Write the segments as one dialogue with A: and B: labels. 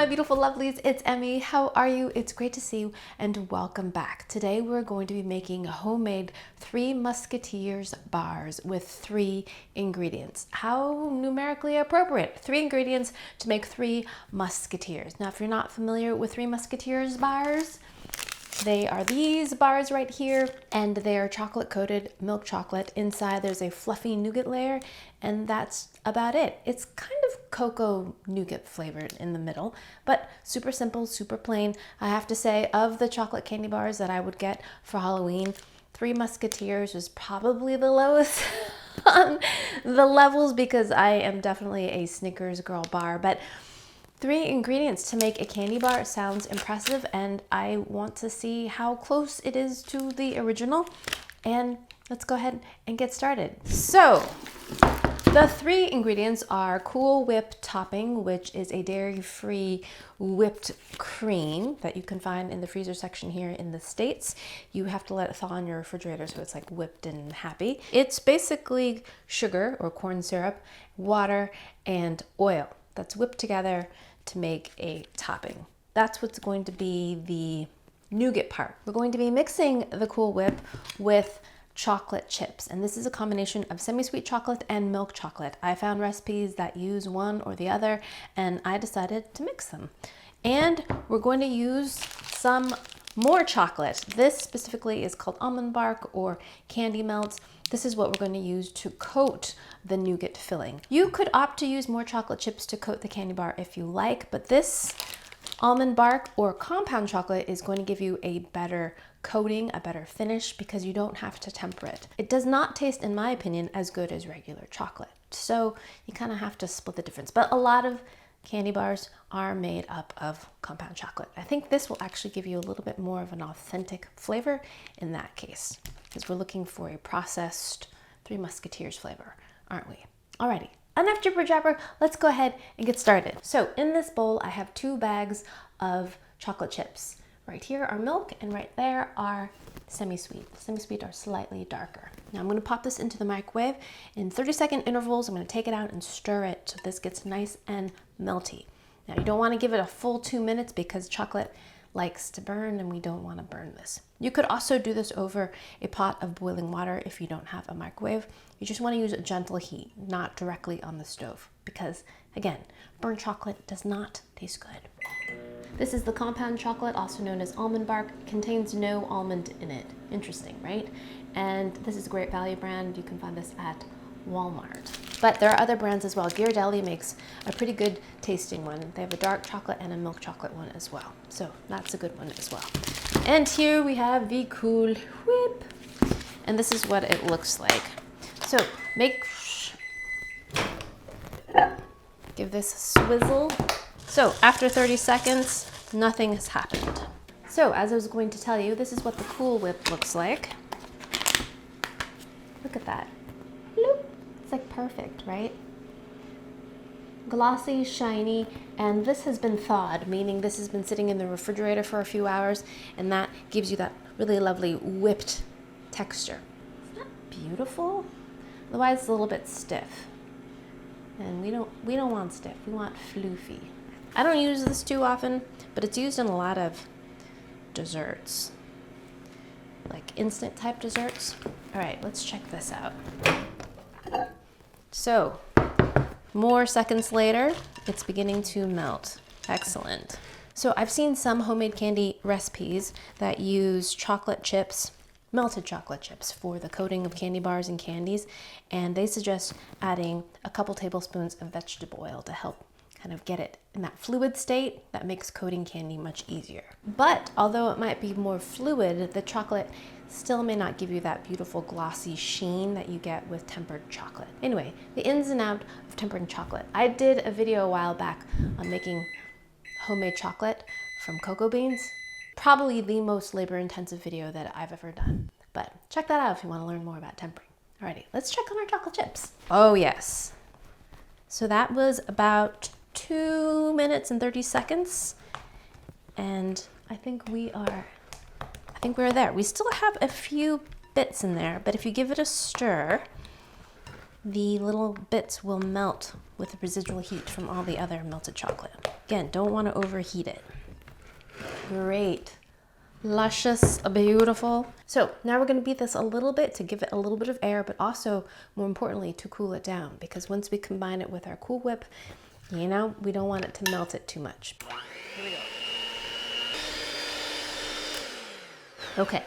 A: my beautiful lovelies, it's Emmy. How are you? It's great to see you and welcome back. Today we're going to be making homemade 3 Musketeers bars with 3 ingredients. How numerically appropriate. 3 ingredients to make 3 Musketeers. Now if you're not familiar with 3 Musketeers bars, they are these bars right here, and they are chocolate coated milk chocolate. Inside there's a fluffy nougat layer, and that's about it. It's kind of cocoa nougat flavored in the middle, but super simple, super plain. I have to say, of the chocolate candy bars that I would get for Halloween, 3 Musketeers was probably the lowest on the levels because I am definitely a Snickers girl bar, but 3 ingredients to make a candy bar sounds impressive, and I want to see how close it is to the original. And let's go ahead and get started. So the 3 ingredients are Cool Whip topping, which is a dairy-free whipped cream that you can find in the freezer section here in the States. You have to let it thaw in your refrigerator so it's like whipped and happy. It's basically sugar or corn syrup, water, and oil that's whipped together to make a topping. That's what's going to be the nougat part. We're going to be mixing the Cool Whip with chocolate chips, and this is a combination of semi-sweet chocolate and milk chocolate. I found recipes that use one or the other, and I decided to mix them. And we're going to use some more chocolate. This specifically is called almond bark or candy melts. This is what we're going to use to coat the nougat filling. You could opt to use more chocolate chips to coat the candy bar if you like, but this almond bark or compound chocolate is going to give you a better coating, a better finish, because you don't have to temper it. It does not taste, in my opinion, as good as regular chocolate. So you kind of have to split the difference. But a lot of candy bars are made up of compound chocolate. I think this will actually give you a little bit more of an authentic flavor in that case, because we're looking for a processed 3 Musketeers flavor, aren't we? Alrighty, enough jibber jabber, let's go ahead and get started. So in this bowl, I have 2 bags of chocolate chips. Right here are milk, and right there are semi-sweet. Semi-sweet are slightly darker. Now I'm going to pop this into the microwave in 30-second intervals. I'm going to take it out and stir it so this gets nice and melty. Now you don't want to give it a full 2 minutes because chocolate likes to burn, and we don't want to burn this. You could also do this over a pot of boiling water if you don't have a microwave. You just want to use a gentle heat, not directly on the stove, because again, burnt chocolate does not taste good. This is the compound chocolate, also known as almond bark. It contains no almond in it. Interesting, right? And this is a great value brand. You can find this at Walmart. But there are other brands as well. Ghirardelli makes a pretty good tasting one. They have a dark chocolate and a milk chocolate one as well. So that's a good one as well. And here we have the Cool Whip. And this is what it looks like. So give this a swizzle. So after 30 seconds, nothing has happened. So as I was going to tell you, this is what the Cool Whip looks like. Look at that. Bloop. It's like perfect, right? Glossy, shiny, and this has been thawed, meaning this has been sitting in the refrigerator for a few hours, and that gives you that really lovely whipped texture. Isn't that beautiful? Otherwise it's a little bit stiff. And we don't want stiff, we want floofy. I don't use this too often, but it's used in a lot of desserts, like instant type desserts. All right, let's check this out. So, more seconds later, it's beginning to melt. Excellent. So I've seen some homemade candy recipes that use chocolate chips, melted chocolate chips, for the coating of candy bars and candies, and they suggest adding a couple tablespoons of vegetable oil to help kind of get it in that fluid state that makes coating candy much easier. But although it might be more fluid, the chocolate still may not give you that beautiful glossy sheen that you get with tempered chocolate. Anyway, the ins and outs of tempered chocolate. I did a video a while back on making homemade chocolate from cocoa beans. Probably the most labor-intensive video that I've ever done. But check that out if you want to learn more about tempering. Alrighty, let's check on our chocolate chips. Oh yes. So that was about 2 minutes and 30 seconds. And I think we're there. We still have a few bits in there, but if you give it a stir, the little bits will melt with the residual heat from all the other melted chocolate. Again, don't want to overheat it. Great. Luscious, beautiful. So now we're going to beat this a little bit to give it a little bit of air, but also more importantly to cool it down, because once we combine it with our Cool Whip, you know, we don't want it to melt it too much. Here we go. Okay,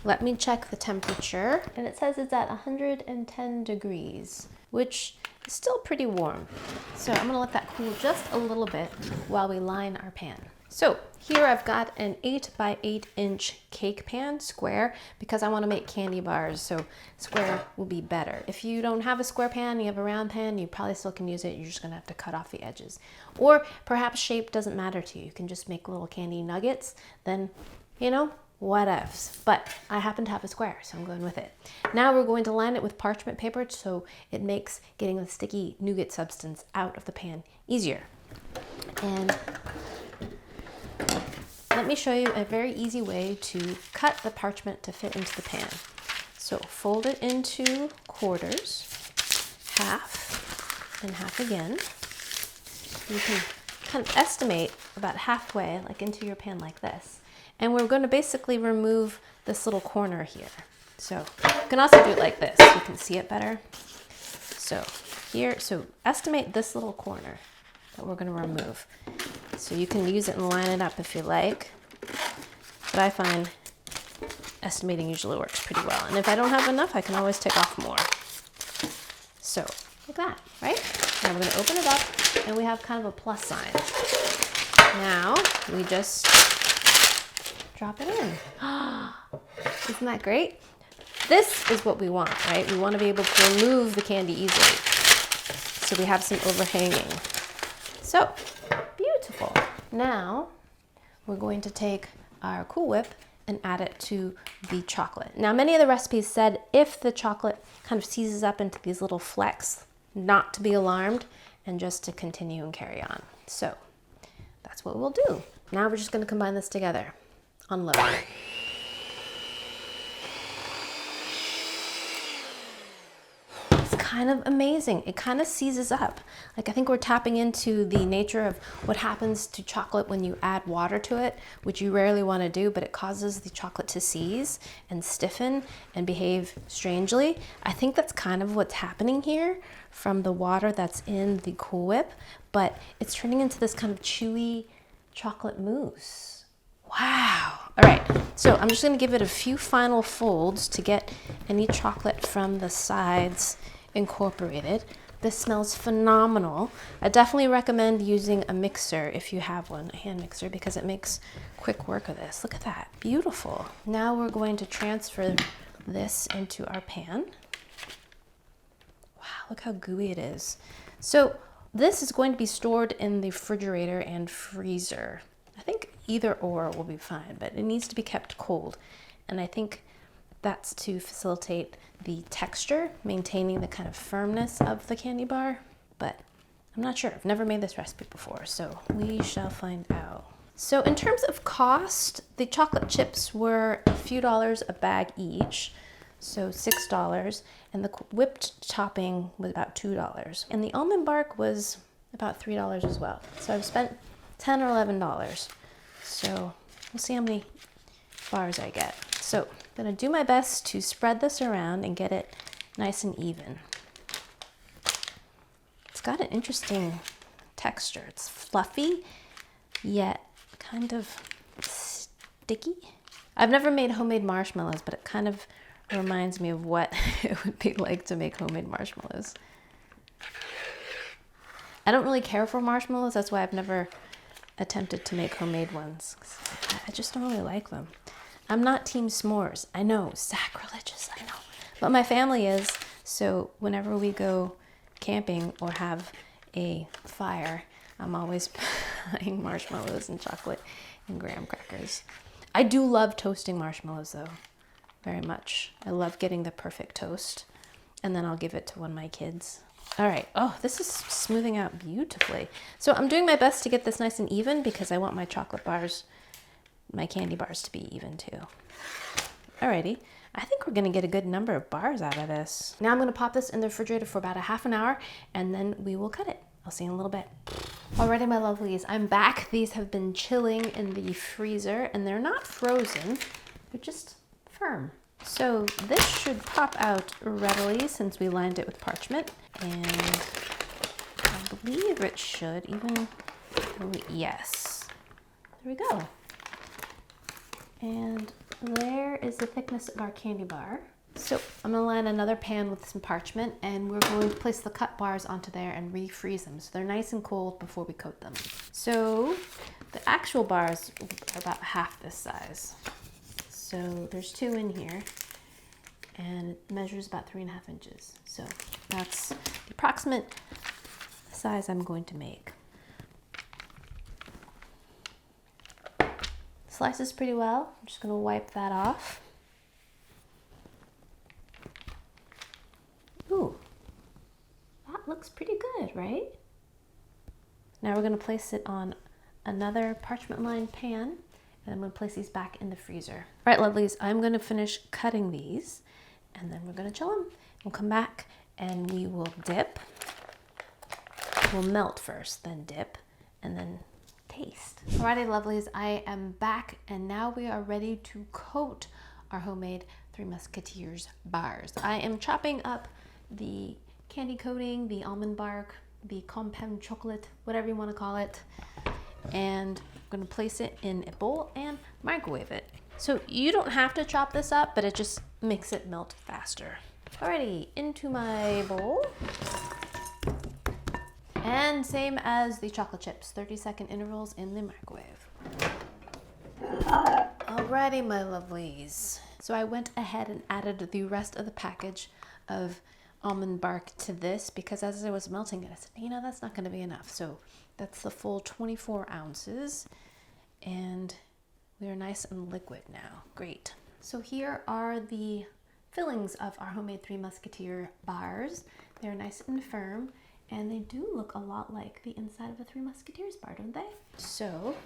A: let me check the temperature, and it says it's at 110 degrees, which is still pretty warm. So I'm gonna let that cool just a little bit while we line our pan. So here I've got an 8 by 8 inch cake pan, square, because I want to make candy bars, so square will be better. If you don't have a square pan, you have a round pan, you probably still can use it. You're just going to have to cut off the edges. Or perhaps shape doesn't matter to you. You can just make little candy nuggets, then, you know, whatevs. But I happen to have a square, so I'm going with it. Now we're going to line it with parchment paper so it makes getting the sticky nougat substance out of the pan easier. And let me show you a very easy way to cut the parchment to fit into the pan. So fold it into quarters, half and half again. You can kind of estimate about halfway, like into your pan like this. And we're going to basically remove this little corner here. So you can also do it like this. You can see it better. So here, so estimate this little corner that we're going to remove. So you can use it and line it up if you like, but I find estimating usually works pretty well. And if I don't have enough, I can always take off more. So like that, right? Now we're going to open it up, and we have kind of a plus sign. Now we just drop it in. Isn't that great? This is what we want, right? We want to be able to remove the candy easily, so we have some overhanging. So beautiful. Now we're going to take our Cool Whip and add it to the chocolate. Now, many of the recipes said if the chocolate kind of seizes up into these little flecks, not to be alarmed and just to continue and carry on. So that's what we'll do. Now we're just going to combine this together. Unload. Kind of amazing. It kind of seizes up. Like, I think we're tapping into the nature of what happens to chocolate when you add water to it, which you rarely want to do, but it causes the chocolate to seize and stiffen and behave strangely. I think that's kind of what's happening here from the water that's in the Cool Whip, but it's turning into this kind of chewy chocolate mousse. Wow. All right, so I'm just going to give it a few final folds to get any chocolate from the sides incorporated. This smells phenomenal. I definitely recommend using a mixer if you have one, a hand mixer, because it makes quick work of this. Look at that, beautiful. Now we're going to transfer this into our pan. Wow, look how gooey it is. So this is going to be stored in the refrigerator and freezer. I think either or will be fine, but it needs to be kept cold. And I think that's to facilitate the texture, maintaining the kind of firmness of the candy bar, but I'm not sure. I've never made this recipe before, so we shall find out. So in terms of cost, the chocolate chips were a few dollars a bag each, so $6, and the whipped topping was about $2, and the almond bark was about $3 as well. So I've spent $10 or $11. So we'll see how many bars I get. So I'm gonna do my best to spread this around and get it nice and even. It's got an interesting texture. It's fluffy, yet kind of sticky. I've never made homemade marshmallows, but it kind of reminds me of what it would be like to make homemade marshmallows. I don't really care for marshmallows. That's why I've never attempted to make homemade ones. I just don't really like them. I'm not team s'mores. I know, sacrilegious, I know. But my family is, so whenever we go camping or have a fire, I'm always buying marshmallows and chocolate and graham crackers. I do love toasting marshmallows though, very much. I love getting the perfect toast, and then I'll give it to one of my kids. All right, oh, this is smoothing out beautifully. So I'm doing my best to get this nice and even because I want my chocolate bars, my candy bars, to be even too. Alrighty, I think we're gonna get a good number of bars out of this. Now I'm gonna pop this in the refrigerator for about a half an hour and then we will cut it. I'll see you in a little bit. Alrighty, my lovelies, I'm back. These have been chilling in the freezer and they're not frozen, they're just firm. So this should pop out readily since we lined it with parchment, and I believe it should even, yes, there we go. And there is the thickness of our candy bar. So I'm gonna line another pan with some parchment and we're going to place the cut bars onto there and refreeze them so they're nice and cold before we coat them. So the actual bars are about half this size. So there's 2 in here and it measures about 3.5 inches. So that's the approximate size I'm going to make. Slices pretty well. I'm just gonna wipe that off. Ooh, that looks pretty good, right? Now we're gonna place it on another parchment lined pan and I'm gonna place these back in the freezer. All right, lovelies, I'm gonna finish cutting these and then we're gonna chill them. We'll come back and we will dip. We'll melt first, then dip, and then taste. Alrighty, lovelies, I am back and now we are ready to coat our homemade Three Musketeers bars. I am chopping up the candy coating, the almond bark, the compound chocolate, whatever you want to call it, and I'm going to place it in a bowl and microwave it. So you don't have to chop this up, but it just makes it melt faster. Alrighty, into my bowl. And same as the chocolate chips, 30-second intervals in the microwave. Alrighty, my lovelies. So I went ahead and added the rest of the package of almond bark to this because as I was melting it, I said, you know, that's not going to be enough. So that's the full 24 ounces. And we are nice and liquid now. Great. So here are the fillings of our homemade Three Musketeer bars. They're nice and firm. And they do look a lot like the inside of a Three Musketeers bar, don't they? So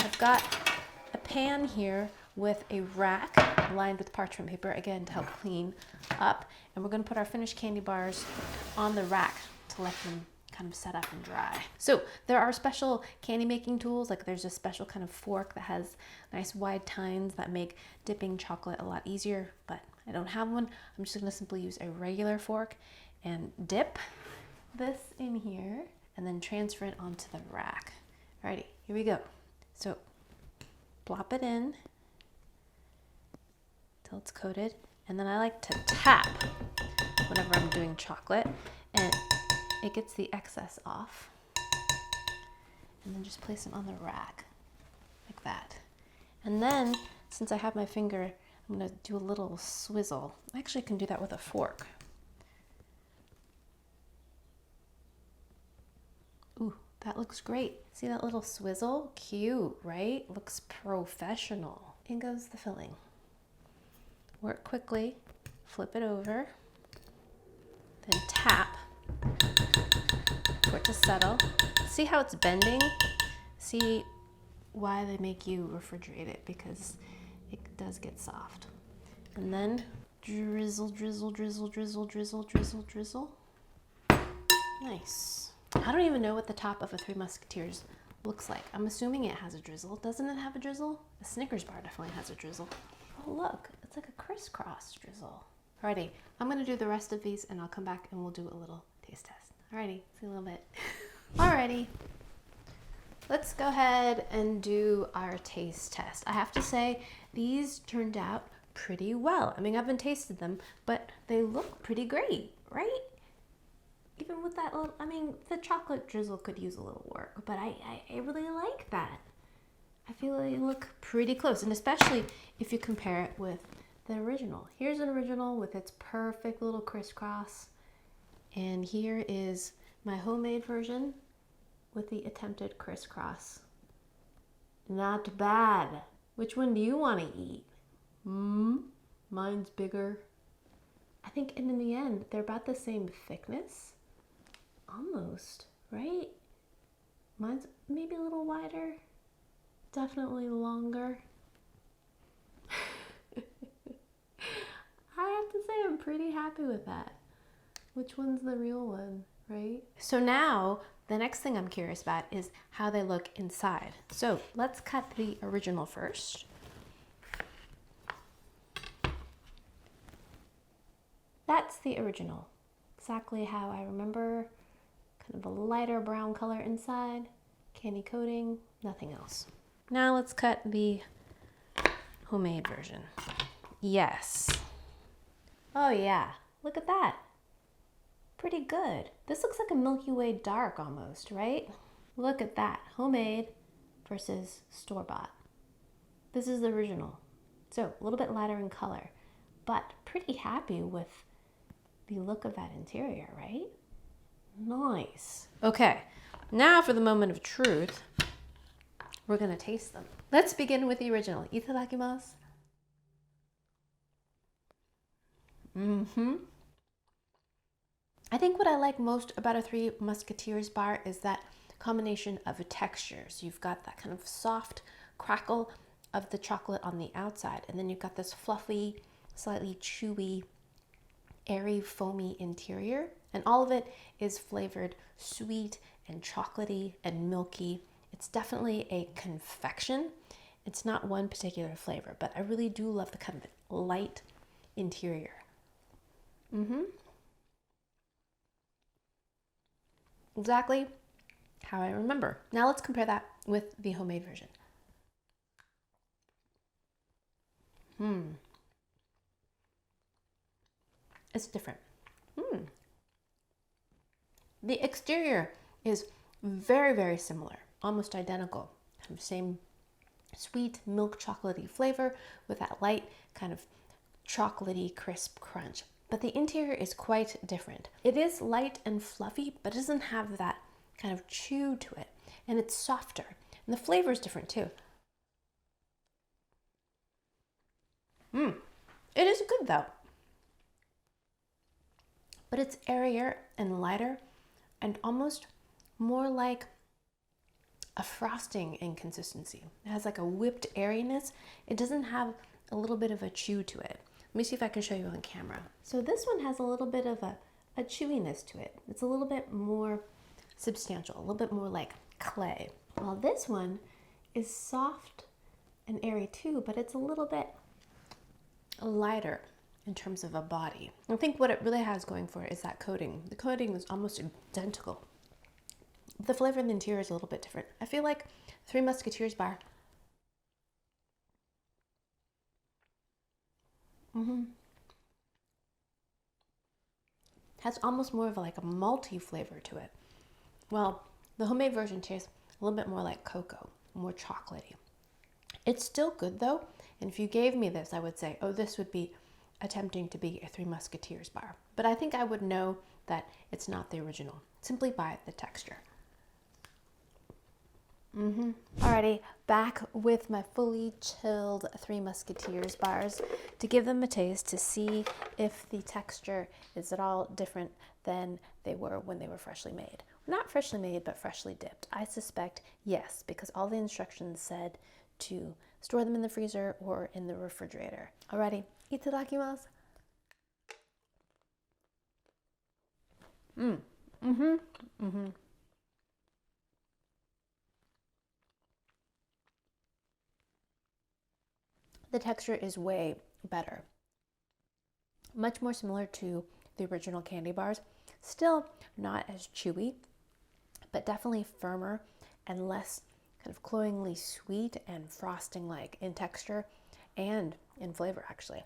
A: I've got a pan here with a rack lined with parchment paper, again, to help clean up. And we're gonna put our finished candy bars on the rack to let them kind of set up and dry. So there are special candy making tools, like there's a special kind of fork that has nice wide tines that make dipping chocolate a lot easier, but I don't have one. I'm just gonna simply use a regular fork and dip this in here and then transfer it onto the rack. Alrighty, here we go. So plop it in till it's coated, and then I like to tap whenever I'm doing chocolate and it gets the excess off, and then just place it on the rack like that. And then since I have my finger, I'm going to do a little swizzle. I actually can do that with a fork. Ooh, that looks great. See that little swizzle? Cute, right? Looks professional. In goes the filling. Work quickly, flip it over, then tap for it to settle. See how it's bending? See why they make you refrigerate it, because it does get soft. And then drizzle, drizzle, drizzle, drizzle, drizzle, drizzle, drizzle. Nice. I don't even know what the top of a Three Musketeers looks like. I'm assuming it has a drizzle. Doesn't it have a drizzle? A Snickers bar definitely has a drizzle. Oh look, it's like a crisscross drizzle. Alrighty, I'm gonna do the rest of these and I'll come back and we'll do a little taste test. Alrighty, see you in a little bit. Alrighty, let's go ahead and do our taste test. I have to say, these turned out pretty well. I mean, I haven't tasted them, but they look pretty great, right? Even with that little, I mean, the chocolate drizzle could use a little work, but I really like that. I feel they look pretty close, and especially if you compare it with the original. Here's an original with its perfect little crisscross, and here is my homemade version with the attempted crisscross. Not bad. Which one do you want to eat? Mine's bigger. I think in the end, they're about the same thickness. Almost, right? Mine's maybe a little wider. Definitely longer. say I'm pretty happy with that. Which one's the real one, right? So now the next thing I'm curious about is how they look inside. So let's cut the original first. That's the original. Exactly how I remember. Kind of a lighter brown color inside, candy coating, nothing else. Now let's cut the homemade version. Yes. Oh yeah, look at that. Pretty good. This looks like a Milky Way dark almost, right? Look at that, homemade versus store-bought. This is the original. So a little bit lighter in color, but pretty happy with the look of that interior, right? Nice. Okay, now for the moment of truth. We're gonna taste them. Let's begin with the original. Itadakimasu. I think what I like most about a Three Musketeers bar is that combination of textures. You've got that kind of soft crackle of the chocolate on the outside, and then you've got this fluffy, slightly chewy, airy, foamy interior, and all of it is flavored sweet and chocolatey and milky. It's definitely a confection. It's not one particular flavor, but I really do love the kind of light interior. Exactly how I remember. Now let's compare that with the homemade version. It's different. The exterior is very, very similar, almost identical. Kind of same sweet milk chocolatey flavor with that light kind of chocolatey crisp crunch. But the interior is quite different. It is light and fluffy, but it doesn't have that kind of chew to it. And it's softer. And the flavor is different too. It is good though. But it's airier and lighter and almost more like a frosting in consistency. It has like a whipped airiness. It doesn't have a little bit of a chew to it. Let me see if I can show you on camera. So this one has a little bit of a chewiness to it. It's a little bit more substantial, a little bit more like clay. While this one is soft and airy too, but it's a little bit lighter in terms of a body. I think what it really has going for it is that coating. The coating is almost identical. The flavor in the interior is a little bit different. I feel like Three Musketeers bar has almost more of like a malty flavor to it. Well, the homemade version tastes a little bit more like cocoa, more chocolatey. It's still good though, and if you gave me this, I would say, oh, this would be attempting to be a Three Musketeers bar. But I think I would know that it's not the original, simply by the texture. Alrighty, back with my fully chilled Three Musketeers bars to give them a taste to see if the texture is at all different than they were when they were freshly made. Not freshly made, but freshly dipped. I suspect yes, because all the instructions said to store them in the freezer or in the refrigerator. Alrighty, itadakimasu. The texture is way better. Much more similar to the original candy bars. Still not as chewy, but definitely firmer and less kind of cloyingly sweet and frosting-like in texture and in flavor, actually.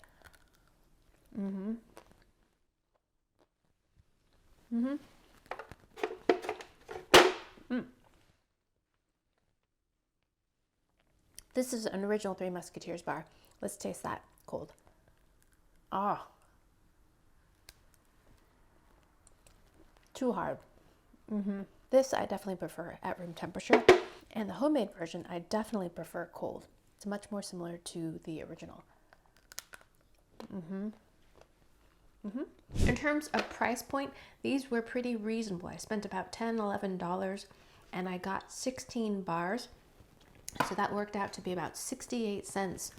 A: This is an original Three Musketeers bar. Let's taste that cold. Ah. Too hard. This I definitely prefer at room temperature. And the homemade version, I definitely prefer cold. It's much more similar to the original. In terms of price point, these were pretty reasonable. I spent about $10, $11 and I got 16 bars. So that worked out to be about 68 cents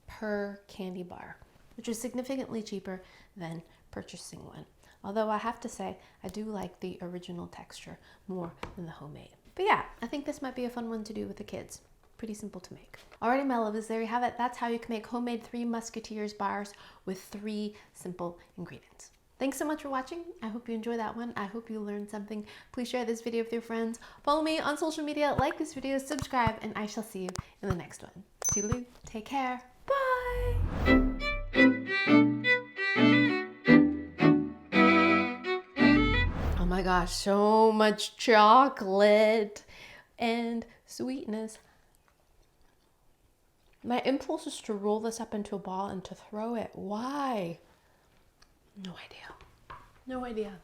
A: per candy bar. which is significantly cheaper than purchasing one. Although I have to say, I do like the original texture more than the homemade. But yeah, I think this might be a fun one to do with the kids. Pretty simple to make. Alrighty, my loves, there you have it. That's how you can make homemade 3 Musketeers bars with 3 simple ingredients. Thanks so much for watching. I hope you enjoyed that one. I hope you learned something. Please share this video with your friends. Follow me on social media, like this video, subscribe, and I shall see you in the next one. Toodaloo, take care, bye! Oh my gosh, so much chocolate and sweetness. My impulse is to roll this up into a ball and to throw it. Why? No idea. No idea.